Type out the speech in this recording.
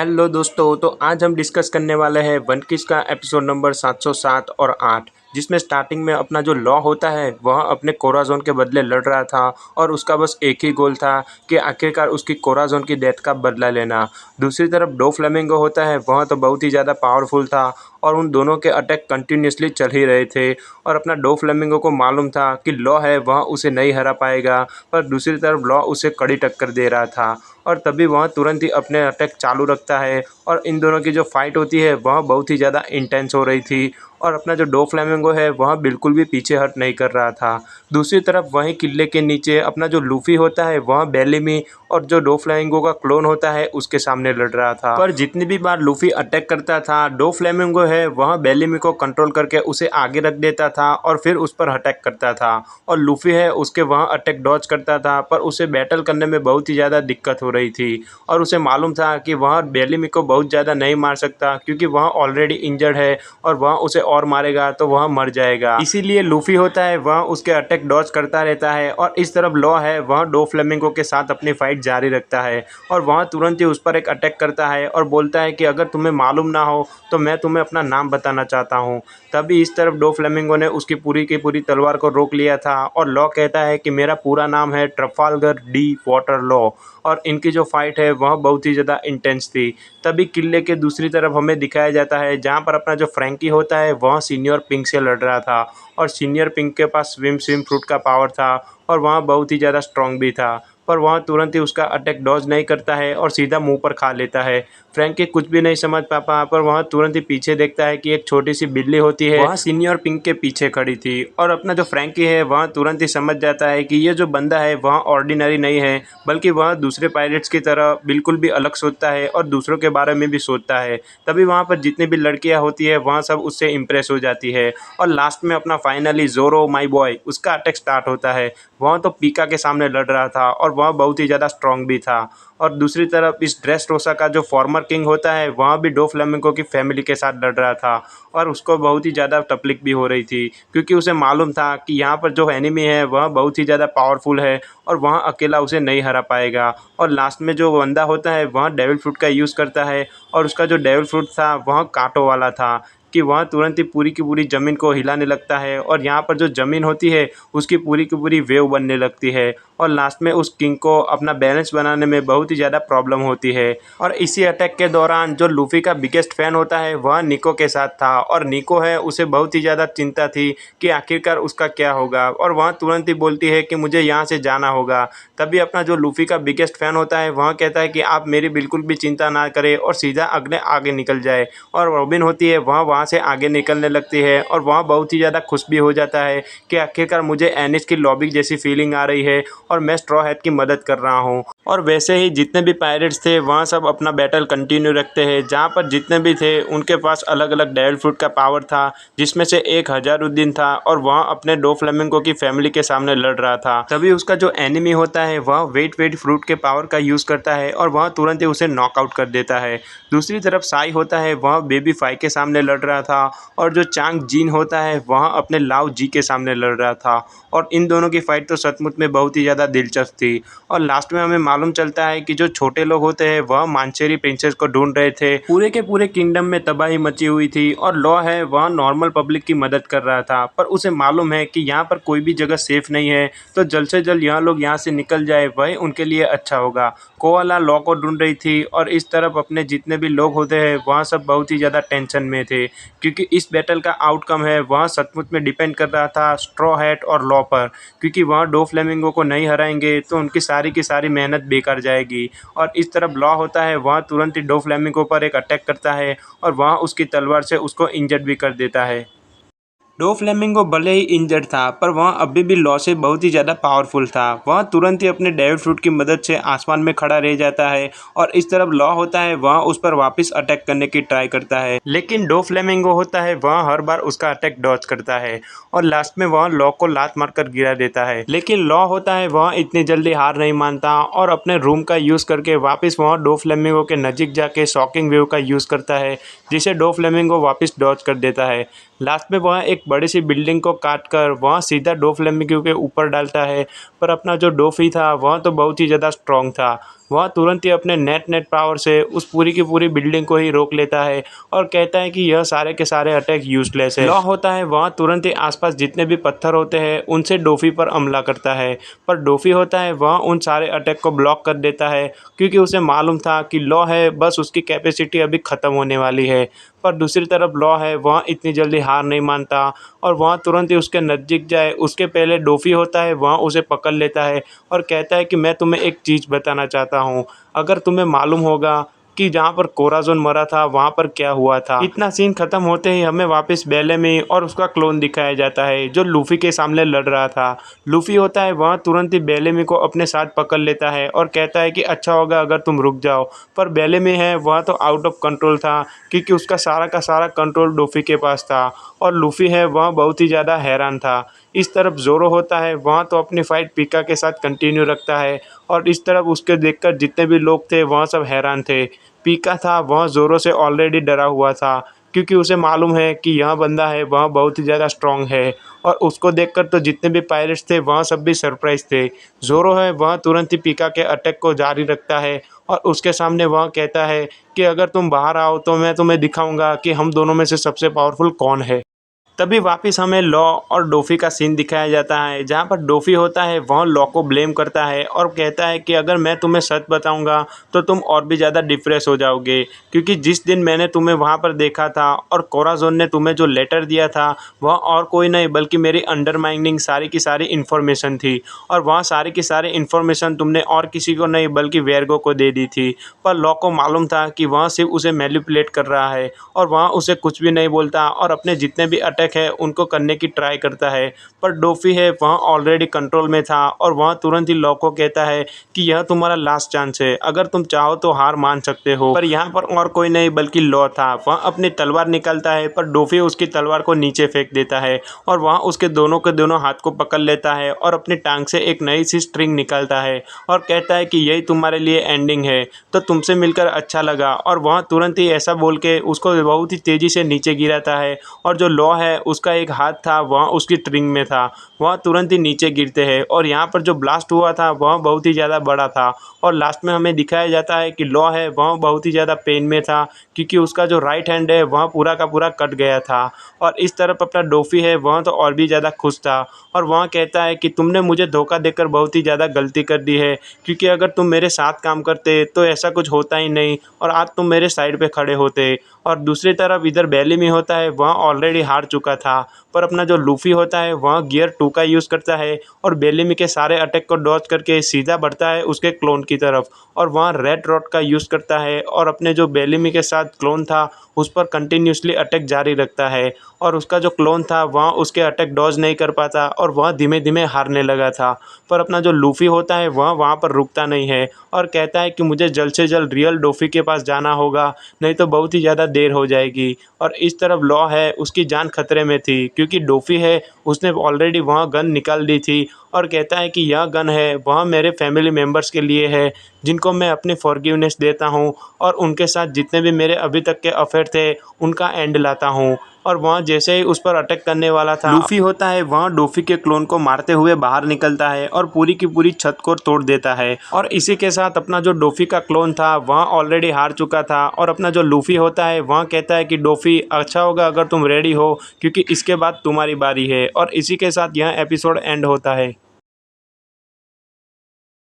Hello दोस्तों, तो आज हम डिस्कस करने वाले हैं वन पीस का एपिसोड नंबर 707 और 8, जिसमें स्टार्टिंग में अपना जो लॉ होता है वह अपने कोराज़ोन के बदले लड़ रहा था और उसका बस एक ही गोल था कि आखिरकार उसकी कोराज़ोन की डेथ का बदला लेना। दूसरी तरफ डो फ्लेमिंगो होता है, वह तो बहुत ही ज़्यादा पावरफुल था और उन दोनों के अटैक कंटिन्यूसली चल ही रहे थे और अपना डो फ्लेमिंगो को मालूम था कि लॉ है वह उसे नहीं हरा पाएगा, पर दूसरी तरफ लॉ उसे कड़ी टक्कर दे रहा था और तभी वह तुरंत ही अपने अटैक चालू रखता है और इन दोनों की जो फाइट होती है वह बहुत ही ज़्यादा इंटेंस हो रही थी और अपना जो डो फ्लेमिंगो है वह बिल्कुल भी पीछे हट नहीं कर रहा था। दूसरी तरफ वहीं किले के नीचे अपना जो लूफ़ी होता है वह बेलिमी और जो डो फ्लेमिंगो का क्लोन होता है उसके सामने लड़ रहा था, पर जितनी भी बार लूफ़ी अटैक करता था डो फ्लेमिंगो है वह बेलिमी को कंट्रोल करके उसे आगे रख देता था और फिर उस पर अटैक करता था और लूफ़ी है उसके वह अटैक डॉज करता था, पर उसे बैटल करने में बहुत ही ज़्यादा दिक्कत हो रही थी और उसे मालूम था कि वह बेलिमी को बहुत ज़्यादा नहीं मार सकता क्योंकि वह ऑलरेडी इंजर्ड है और वह उसे और मारेगा तो वह मर जाएगा। इसीलिए लूफ़ी होता है वह उसके अटैक डॉज करता रहता है और इस तरफ लॉ है वह डो फ्लेमिंगो के साथ अपनी फाइट जारी रखता है और वह तुरंत ही उस पर एक अटैक करता है और बोलता है कि अगर तुम्हें मालूम ना हो तो मैं तुम्हें अपना नाम बताना चाहता हूँ। तभी इस तरफ डो फ्लेमिंगो ने उसकी पूरी की पूरी तलवार को रोक लिया था और लॉ कहता है कि मेरा पूरा नाम है ट्रफाल्गर डी वाटर लॉ और इनकी जो फाइट है वह बहुत ही ज़्यादा इंटेंस थी। तभी किले के दूसरी तरफ हमें दिखाया जाता है जहाँ पर अपना जो फ्रैंकी होता है वह सीनियर पिंक से लड़ रहा था और सीनियर पिंक के पास स्विम फ्रूट का पावर था और वह बहुत ही ज़्यादा स्ट्रॉन्ग भी था, पर वह तुरंत ही उसका अटैक डॉज नहीं करता है और सीधा मुंह पर खा लेता है। फ्रैंकी कुछ भी नहीं समझ पाता, पर वह तुरंत ही पीछे देखता है कि एक छोटी सी बिल्ली होती है वह सीनियर पिंक के पीछे खड़ी थी और अपना जो फ्रैंकी है वह तुरंत ही समझ जाता है कि ये जो बंदा है वह ऑर्डिनरी नहीं है, बल्कि वह दूसरे पायरेट्स की तरह बिल्कुल भी अलग सोचता है और दूसरों के बारे में भी सोचता है। तभी वहाँ पर जितनी भी लड़कियाँ होती है वह सब उससे इम्प्रेस हो जाती है और लास्ट में अपना फाइनली ज़ोरो माई बॉय उसका अटैक स्टार्ट होता है। वह तो पीका के सामने लड़ रहा था और वह बहुत ही ज़्यादा स्ट्रॉन्ग भी था और दूसरी तरफ इस ड्रेसरोसा का जो फॉर्मर किंग होता है वह भी डो फ्लेमिंगो की फैमिली के साथ लड़ रहा था और उसको बहुत ही ज़्यादा तकलीफ भी हो रही थी क्योंकि उसे मालूम था कि यहाँ पर जो एनिमी है वह बहुत ही ज़्यादा पावरफुल है और वह अकेला उसे नहीं हरा पाएगा। और लास्ट में जो बंदा होता है वह डेविल फ्रूट का यूज़ करता है और उसका जो डेविल फ्रूट था वह कांटों वाला था कि वह तुरंत ही पूरी की पूरी ज़मीन को हिलाने लगता है और यहाँ पर जो ज़मीन होती है उसकी पूरी की पूरी वेव बनने लगती है और लास्ट में उस किंग को अपना बैलेंस बनाने में बहुत ही ज़्यादा प्रॉब्लम होती है। और इसी अटैक के दौरान जो लूफ़ी का बिगेस्ट फ़ैन होता है वह निको के साथ था और निको है उसे बहुत ही ज़्यादा चिंता थी कि आखिरकार उसका क्या होगा और वह तुरंत ही बोलती है कि मुझे यहाँ से जाना होगा। तभी अपना जो लूफ़ी का बिगेस्ट फ़ैन होता है वह कहता है कि आप मेरी बिल्कुल भी चिंता ना करें और सीधा अगले आगे निकल जाए और रॉबिन होती है वह वहाँ से आगे निकलने लगती है और वह बहुत ही ज़्यादा खुश भी हो जाता है कि आखिरकार मुझे एनिस की लॉबी जैसी फीलिंग आ रही है और मैं स्ट्रॉ हैट की मदद कर रहा हूँ। और वैसे ही जितने भी पायरेट्स थे वहाँ सब अपना बैटल कंटिन्यू रखते हैं, जहाँ पर जितने भी थे उनके पास अलग अलग डेविल फ्रूट का पावर था, जिसमें से एक हजारुद्दीन था और वह अपने डो फ्लेमिंगो की फैमिली के सामने लड़ रहा था। तभी उसका जो एनिमी होता है वह वेट फ्रूट के पावर का यूज़ करता है और वह तुरंत ही उसे नॉकआउट कर देता है। दूसरी तरफ साई होता है वह बेबी फाई के सामने लड़ रहा था और जो चांग जीन होता है वह अपने लाओ जी के सामने लड़ रहा था और इन दोनों की फाइट तो सचमुच में बहुत ही ज़्यादा दिलचस्प थी। और लास्ट में हमें मालूम चलता है कि जो छोटे लोग होते हैं वह मानचेरी प्रिंसेस को ढूंढ रहे थे। पूरे के पूरे किंगडम में तबाही मची हुई थी और लॉ है वह नॉर्मल पब्लिक की मदद कर रहा था, पर उसे मालूम है कि यहाँ पर कोई भी जगह सेफ नहीं है, तो जल्द से जल्द यह लोग यहाँ से निकल जाए वही उनके लिए अच्छा होगा। कोआला लॉ को ढूंढ रही थी और इस तरफ अपने जितने भी लोग होते हैं वह सब बहुत ही ज़्यादा टेंशन में थे क्योंकि इस बैटल का आउटकम है वह सचमुच में डिपेंड कर रहा था स्ट्रॉ हैट और लॉ पर, क्योंकि वह डो फ्लेमिंगो को नहीं हराएंगे तो उनकी सारी की सारी मेहनत बेकार जाएगी। और इस तरफ लॉ होता है वह तुरंत ही डो फ्लेमिंगो पर एक अटैक करता है और वह उसकी तलवार से उसको इंजर्ड भी कर देता है। डो फ्लेमिंगो भले ही इंजर्ड था पर वह अभी भी लॉ से बहुत ही ज़्यादा पावरफुल था। वह तुरंत ही अपने डेविल फ्रूट की मदद से आसमान में खड़ा रह जाता है और इस तरफ लॉ होता है वह उस पर वापस अटैक करने की ट्राई करता है, लेकिन डो फ्लेमिंगो होता है वह हर बार उसका अटैक डॉज करता है और लास्ट में वह लॉ को लात मारकर गिरा देता है। लेकिन लॉ होता है वह इतनी जल्दी हार नहीं मानता और अपने रूम का यूज़ करके वापस वह डो फ्लेमिंगो के नज़दीक जाके शॉकिंग वेव का यूज़ करता है, जिसे डो फ्लेमिंगो वापस डॉज कर देता है। लास्ट में वह एक बड़ी सी बिल्डिंग को काट कर वह सीधा डो फ्लेमिंगो के ऊपर डालता है, पर अपना जो डोफी था वह तो बहुत ही ज़्यादा स्ट्रॉन्ग था। वह तुरंत ही अपने नेट पावर से उस पूरी की पूरी बिल्डिंग को ही रोक लेता है और कहता है कि यह सारे के सारे अटैक यूजलेस है। लॉ होता है वह तुरंत ही आसपास जितने भी पत्थर होते हैं उनसे डोफी पर हमला करता है, पर डोफी होता है वह उन सारे अटैक को ब्लॉक कर देता है क्योंकि उसे मालूम था कि लॉ है बस उसकी कैपेसिटी अभी ख़त्म होने वाली है। पर दूसरी तरफ लॉ है वह इतनी जल्दी हार नहीं मानता और वह तुरंत ही उसके नज़दीक जाए उसके पहले डोफी होता है वह उसे पकड़ लेता है और कहता है कि मैं तुम्हें एक चीज़ बताना चाहता हूँ, अगर तुम्हें मालूम होगा कि जहाँ पर कोराज़ोन मरा था वहाँ पर क्या हुआ था। इतना सीन खत्म होते ही हमें वापस बेलेमी और उसका क्लोन दिखाया जाता है जो लूफी के सामने लड़ रहा था। लूफी होता है वह तुरंत ही बेलेमी को अपने साथ पकड़ लेता है और कहता है कि अच्छा होगा अगर तुम रुक जाओ, पर बेलेमी है वह तो आउट ऑफ कंट्रोल था क्योंकि उसका सारा का सारा कंट्रोल डोफी के पास था और लूफी है वह बहुत ही ज़्यादा हैरान था। इस तरफ ज़ोरो होता है वह तो अपनी फ़ाइट पीका के साथ कंटिन्यू रखता है और इस तरफ उसके देखकर जितने भी लोग थे वह सब हैरान थे। पीका था वह ज़ोरो से ऑलरेडी डरा हुआ था क्योंकि उसे मालूम है कि यह बंदा है वह बहुत ही ज़्यादा स्ट्रांग है और उसको देखकर तो जितने भी पायरेट्स थे वह सब भी सरप्राइज थे। ज़ोरो है वह तुरंत ही पीका के अटैक को जारी रखता है और उसके सामने वह कहता है कि अगर तुम बाहर आओ तो मैं तुम्हें दिखाऊंगा कि हम दोनों में से सबसे पावरफुल कौन है। तभी वापस हमें लॉ और डोफी का सीन दिखाया जाता है जहाँ पर डोफी होता है वह लॉ को ब्लेम करता है और कहता है कि अगर मैं तुम्हें सच बताऊंगा तो तुम और भी ज़्यादा डिप्रेस हो जाओगे क्योंकि जिस दिन मैंने तुम्हें वहाँ पर देखा था और कोराज़ोन ने तुम्हें जो लेटर दिया था वह और कोई नहीं बल्कि मेरी अंडरमाइनिंग सारी की सारी इन्फॉर्मेशन थी और वह सारी की सारी इन्फॉर्मेशन तुमने और किसी को नहीं बल्कि वेर्गो को दे दी थी। पर लॉ को मालूम था कि वह सिर्फ उसे मैनिपुलेट कर रहा है और वह उसे कुछ भी नहीं बोलता और अपने जितने भी अटैक है उनको करने की ट्राई करता है। पर डोफी है वह ऑलरेडी कंट्रोल में था और वह तुरंत ही लॉ को कहता है कि यह तुम्हारा लास्ट चांस है, अगर तुम चाहो तो हार मान सकते हो। पर यहाँ पर और कोई नहीं बल्कि लॉ था। वह अपनी तलवार निकालता है पर डोफी उसकी तलवार को नीचे फेंक देता है और वह उसके दोनों के दोनों हाथ को पकड़ लेता है और अपनी टांग से एक नई सी स्ट्रिंग निकालता है और कहता है कि यही तुम्हारे लिए एंडिंग है, तो तुमसे मिलकर अच्छा लगा। और वह तुरंत ही ऐसा बोल के उसको बहुत ही तेज़ी से नीचे गिराता है और जो लॉ है उसका एक हाथ था वह उसकी ट्रिंग में था, वह तुरंत ही नीचे गिरते हैं और यहाँ पर जो ब्लास्ट हुआ था वह बहुत ही ज़्यादा बड़ा था और लास्ट में हमें दिखाया जाता है कि लॉ है वह बहुत ही ज़्यादा पेन में था क्योंकि उसका जो राइट हैंड है वह पूरा का पूरा कट गया था। और इस तरफ अपना डोफी है वह तो और भी ज़्यादा खुश था और वह कहता है कि तुमने मुझे धोखा देकर बहुत ही ज़्यादा गलती कर दी है क्योंकि अगर तुम मेरे साथ काम करते तो ऐसा कुछ होता ही नहीं और आज तुम मेरे साइड पे खड़े होते। और दूसरी तरफ इधर बेलेमी होता है वह ऑलरेडी हार चुका था, पर अपना जो लूफी होता है वह गियर 2 का यूज़ करता है और बेलेमी के सारे अटैक को डॉज करके सीधा बढ़ता है उसके क्लोन की तरफ और वह रेड रॉड का यूज़ करता है और अपने जो बेलेमी के साथ क्लोन था उस पर कंटिन्यूसली अटैक जारी रखता है और उसका जो क्लोन था वह उसके अटैक डॉज नहीं कर पाता और वह धीमे धीमे हारने लगा था। पर अपना जो लूफी होता है वह वहाँ पर रुकता नहीं है और कहता है कि मुझे जल्द से जल्द रियल डोफी के पास जाना होगा, नहीं तो बहुत ही ज़्यादा देर हो जाएगी। और इस तरफ लॉ है उसकी जान खतरे में थी क्योंकि डोफी है उसने ऑलरेडी वह गन निकाल दी थी और कहता है कि यह गन है वह मेरे फैमिली मेम्बर्स के लिए है जिनको मैं अपनी फॉरगिवनेस देता हूँ और उनके साथ जितने भी मेरे अभी तक के अफेयर थे उनका एंड लाता हूँ। और वह जैसे ही उस पर अटैक करने वाला था लूफी होता है वह डोफी के क्लोन को मारते हुए बाहर निकलता है और पूरी की पूरी छत को तोड़ देता है और इसी के साथ अपना जो डोफी का क्लोन था वह ऑलरेडी हार चुका था और अपना जो लूफी होता है वह कहता है कि डोफी अच्छा होगा अगर तुम रेडी हो क्योंकि इसके बाद तुम्हारी बारी है। और इसी के साथ यह एपिसोड एंड होता है।